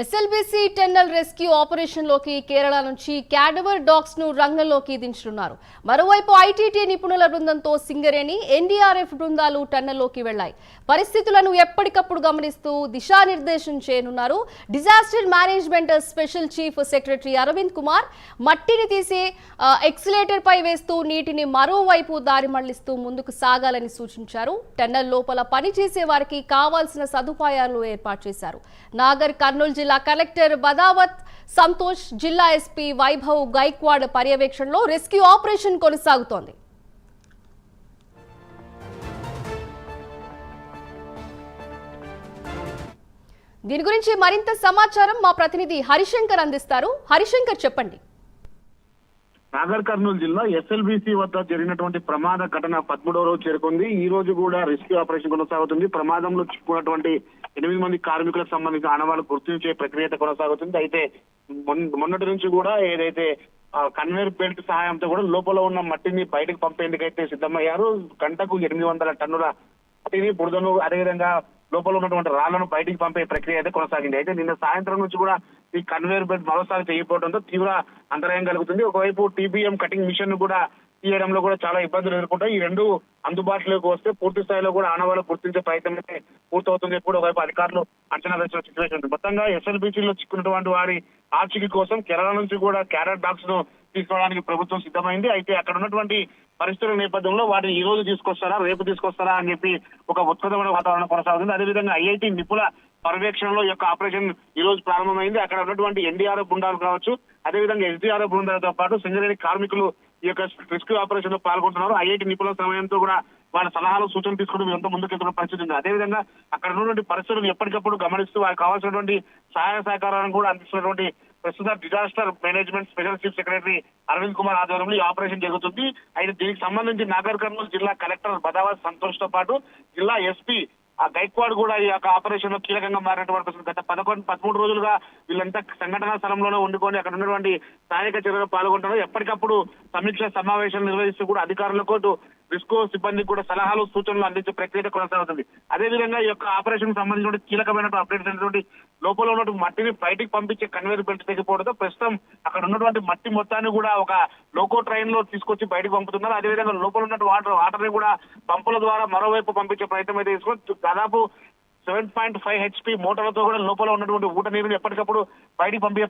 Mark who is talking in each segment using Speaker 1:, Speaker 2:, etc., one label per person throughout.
Speaker 1: SLBC tunnel rescue operation లోకి కేరళ నుంచి cadaver dogs ను రంగంలోకి దించనున్నారు. మరోవైపు ఐటీటీ నిపుణుల బృందంతో సింగరేణి, ఎన్డీఆర్ఎఫ్ బృందాలు టన్నెల్లోకి వెళ్లాయి. పరిస్థితులను ఎప్పటికప్పుడు గమనిస్తూ దిశానిర్దేశం చేయనున్నారు. Disaster management special chief secretary Arvind Kumar మట్టిని తీసి ఎక్సిలేటర్ పై వేస్తూ నీటిని మరోవైపు దారి మళ్లిస్తూ ముందుకు సాగాలని సూచించారు. టన్నెల్ లోపల పనిచేసే వారికి కావాల్సిన సదుపాయాలు ఏర్పాటు చేశారు. నాగర్ కర్నూలు జిల్లా కలెక్టర్ బదావత్ సంతోష్, జిల్లా ఎస్పీ వైభవ్ గైక్వాడ్ పర్యవేక్షణలో రెస్క్యూ ఆపరేషన్ కొనసాగుతోంది. దీని గురించి మరింత సమాచారం మా ప్రతినిధి హరిశంకర్ అందిస్తారు. హరిశంకర్, చెప్పండి.
Speaker 2: నాగర్ కర్నూలు జిల్లా ఎస్ఎల్బీసీ వద్ద జరిగినటువంటి ప్రమాద ఘటన 13వ రోజు చేరుకుంది. ఈ రోజు కూడా రెస్క్యూ ఆపరేషన్ కొనసాగుతుంది. ప్రమాదంలో చిక్కుకున్నటువంటి 8 మంది కార్మికులకు సంబంధించిన ఆనవాళ్లు గుర్తించే ప్రక్రియ కొనసాగుతుంది. అయితే మొన్నటి నుంచి కూడా ఏదైతే కన్వేర్ బెల్ట్ సహాయంతో కూడా లోపల ఉన్న మట్టిని బయటకు పంపేందుకైతే సిద్ధమయ్యారు. గంటకు 800 టన్నుల మట్టిని, బురదను, అదేవిధంగా లోపల ఉన్నటువంటి రాళ్లను బయటికి పంపే ప్రక్రియ అయితే కొనసాగింది. అయితే నిన్న సాయంత్రం నుంచి కూడా ఈ కన్వేర్ బెల్ట్ మరోసారి చేయకపోవడంతో తీవ్ర అంతరాయం కలుగుతుంది. ఒకవైపు టీబీఎం కటింగ్ మిషన్ కూడా తీయడంలో కూడా చాలా ఇబ్బందులు ఎదుర్కొంటాయి. ఈ రెండు అందుబాటులోకి వస్తే పూర్తి స్థాయిలో కూడా ఆనవాళ్లు గుర్తించే ప్రయత్నం అయితే పూర్తవుతుంది. కూడా ఒకవైపు అధికారులు అంచనా వేసిన సిచ్యువేషన్ ఉంది. మొత్తంగా ఎస్ఎల్బీసీలో చిక్కున్నటువంటి వారి ఆచూకీ కోసం కేరళ నుంచి కూడా క్యారెట్ డాగ్స్ ను తీసుకోవడానికి ప్రభుత్వం సిద్ధమైంది. అయితే అక్కడ ఉన్నటువంటి పరిస్థితుల నేపథ్యంలో వాటిని ఈ రోజు తీసుకొస్తారా, రేపు తీసుకొస్తారా అని చెప్పి ఒక ఉత్కంఠమైన వాతావరణం కొనసాగుతుంది. అదేవిధంగా ఐఐటి నిపుణుల పర్యవేక్షణలో ఈ యొక్క ఆపరేషన్ ఈ రోజు ప్రారంభమైంది. అక్కడ ఉన్నటువంటి ఎన్డీఆర్ఎఫ్ బృందాలు కావచ్చు, అదేవిధంగా ఎస్డీఆర్ఎఫ్ బృందాలతో పాటు సింగరేణి కార్మికులు ఈ యొక్క రెస్క్యూ ఆపరేషన్ లో పాల్గొంటున్నారు. ఐఐటి నిపుణుల సమయంతో కూడా వాళ్ళ సలహాలు, సూచనలు తీసుకుంటూ ఎంత ముందుకెళ్తున్న పరిస్థితి ఉంది. అదేవిధంగా అక్కడ ఉన్నటువంటి పరిస్థితులను ఎప్పటికప్పుడు గమనిస్తూ వారికి కావాల్సినటువంటి సహాయ సహకారాలను కూడా అందిస్తున్నటువంటి ప్రస్తుత disaster management special chief secretary Arvind Kumar ఆధ్వర్యంలో ఈ ఆపరేషన్ జరుగుతుంది. అయితే దీనికి సంబంధించి నాగర్ కర్నూలు జిల్లా కలెక్టర్ బదావత్ సంతోష్ తో పాటు జిల్లా ఎస్పీ గైక్వాడ్ కూడా ఈ యొక్క ఆపరేషన్ లో కీలకంగా మారినటువంటి గత 13 రోజులుగా వీళ్ళంతా సంఘటనా స్థలంలోనే ఉండుకొని అక్కడ ఉన్నటువంటి సహాయక చర్యలు పాల్గొంటున్నారు. ఎప్పటికప్పుడు సమీక్ష సమావేశాలు నిర్వహిస్తూ కూడా అధికారులకు, రిస్కో సిబ్బందికి కూడా సలహాలు, సూచనలు అందించే ప్రక్రియ కొనసాగుతుంది. అదేవిధంగా ఈ యొక్క ఆపరేషన్ సంబంధించిన కీలకమైన అప్డేట్స్ అయినటువంటి లోపల ఉన్నటువంటి మట్టిని బయటికి పంపించే కన్వేర్ బెల్ట్ తెగిపోవడంతో ప్రస్తుతం అక్కడ ఉన్నటువంటి మట్టి మొత్తాన్ని కూడా ఒక లోకో ట్రైన్ లో తీసుకొచ్చి బయటకు పంపుతున్నారు. అదేవిధంగా లోపల ఉన్నటువంటి వాటర్ ని కూడా పంపుల ద్వారా మరోవైపు పంపించే ప్రయత్నం అయితే తీసుకొని దాదాపు 7.5 HP మోటార్లతో కూడా లోపల ఉన్నటువంటి ఊట నీరుని ఎప్పటికప్పుడు బయటికి పంపే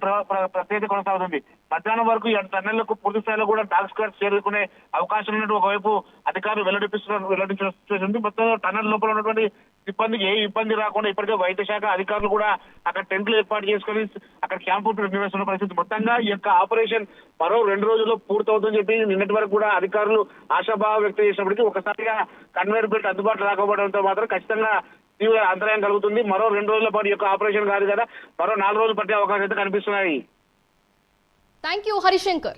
Speaker 2: ప్రక్రియ కొనసాగుతుంది. మధ్యాహ్నం వరకు ఈ టన్నెళ్లకు పూర్తి స్థాయిలో కూడా డాగ్ స్క్వాడ్ చేరుకునే అవకాశం ఉన్నట్టు ఒకవైపు అధికారులు వెల్లడించిన సిచ్యువేషన్ ఉంది. మొత్తం టన్నెల్ లోపల ఉన్నటువంటి సిబ్బందికి ఏ ఇబ్బంది రాకుండా ఇప్పటికే వైద్య శాఖ అధికారులు కూడా అక్కడ టెంట్లు ఏర్పాటు చేసుకుని అక్కడ క్యాంపు నిర్వహిస్తున్న పరిస్థితి. మొత్తంగా ఈ యొక్క ఆపరేషన్ మరో 2 రోజుల్లో పూర్తవుతుందని చెప్పి నిన్నటి వరకు కూడా అధికారులు ఆశాభావం వ్యక్తం చేసినప్పటికీ ఒకసారిగా కన్వేర్ బెల్ట్ అందుబాటులో రాకపోవడంతో మాత్రం ఖచ్చితంగా తీవ్ర అంతరాయం కలుగుతుంది. మరో 2 రోజుల పాటు యొక్క ఆపరేషన్ కాదు కదా, మరో 4 రోజులు పట్టే అవకాశం అయితే కనిపిస్తున్నాయి.
Speaker 1: Thank you Harishankar.